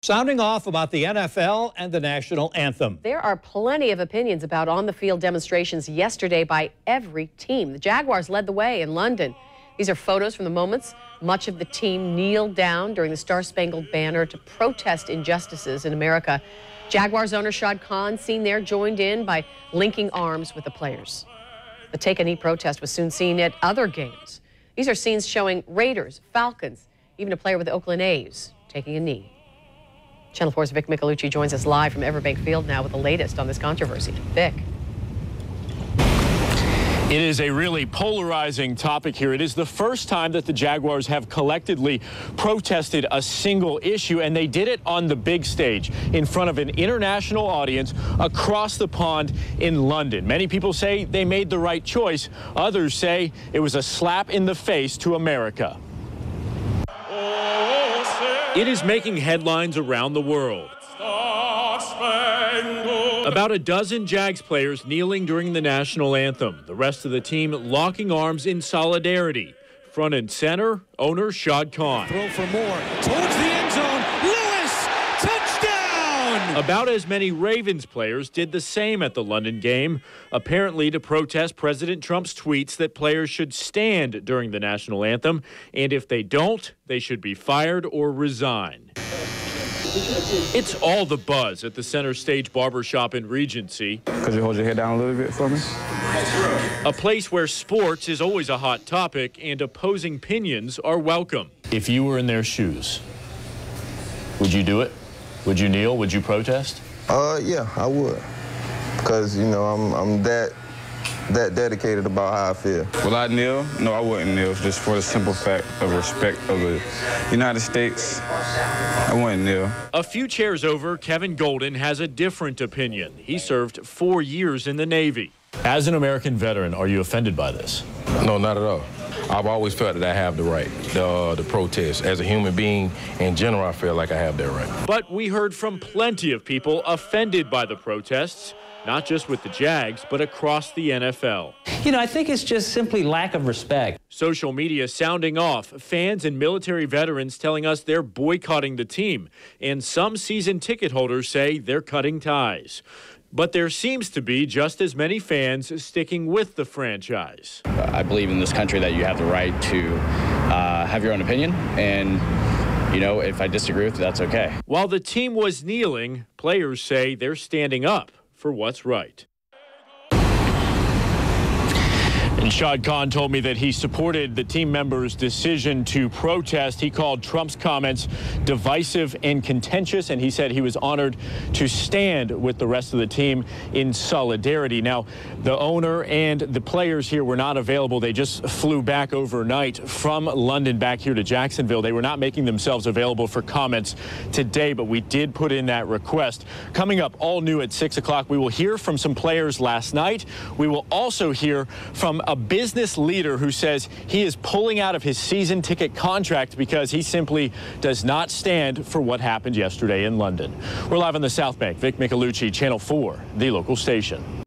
sounding off about the NFL and the national anthem. There are plenty of opinions about on-the-field demonstrations yesterday by every team. The Jaguars led the way in London. These are photos from the moments much of the team kneeled down during the Star-Spangled Banner to protest injustices in America. Jaguars owner Shad Khan, seen there, joined in by linking arms with the players. The take-a-knee protest was soon seen at other games. These are scenes showing Raiders, Falcons, even a player with the Oakland A's taking a knee. Channel 4's Vic Micolucci joins us live from Everbank Field now with the latest on this controversy. Vic. It is a really polarizing topic here. It is the first time that the Jaguars have collectively protested a single issue, and they did it on the big stage in front of an international audience across the pond in London. Many people say they made the right choice. Others say it was a slap in the face to America. It is making headlines around the world. About a dozen Jags players kneeling during the national anthem. The rest of the team locking arms in solidarity. Front and center, owner Shad Khan. Throw for more. Towards the end zone. Lewis! Touchdown! About as many Ravens players did the same at the London game, apparently to protest President Trump's tweets that players should stand during the national anthem, and if they don't, they should be fired or resign. It's all the buzz at the Center Stage Barbershop in Regency. Could you hold your head down a little bit for me? A place where sports is always a hot topic and opposing opinions are welcome. If you were in their shoes, would you do it? Would you kneel? Would you protest? Yeah, I would. Because, you know, I'm that dedicated about how I feel. Will I kneel? No, I wouldn't kneel, just for the simple fact of respect of the United States. I wouldn't kneel. A few chairs over, Kevin Golden has a different opinion. He served 4 years in the Navy. As an American veteran, are you offended by this? No, not at all. I've always felt that I have the right to protest. As a human being, in general, I feel like I have that right. But we heard from plenty of people offended by the protests, not just with the Jags, but across the NFL. You know, I think it's just simply lack of respect. Social media sounding off, fans and military veterans telling us they're boycotting the team, and some season ticket holders say they're cutting ties. But there seems to be just as many fans sticking with the franchise. I believe in this country that you have the right to have your own opinion, and you know, if I disagree with it, that's okay. While the team was kneeling, players say they're standing up for what's right. And Shad Khan told me that he supported the team members' decision to protest. He called Trump's comments divisive and contentious, and he said he was honored to stand with the rest of the team in solidarity. Now, the owner and the players here were not available. They just flew back overnight from London back here to Jacksonville. They were not making themselves available for comments today, but we did put in that request. Coming up, all new at 6 o'clock, we will hear from some players last night. We will also hear from a business leader who says he is pulling out of his season ticket contract because he simply does not stand for what happened yesterday in London. We're live on the South Bank. Vic Micolucci, Channel 4, the local station.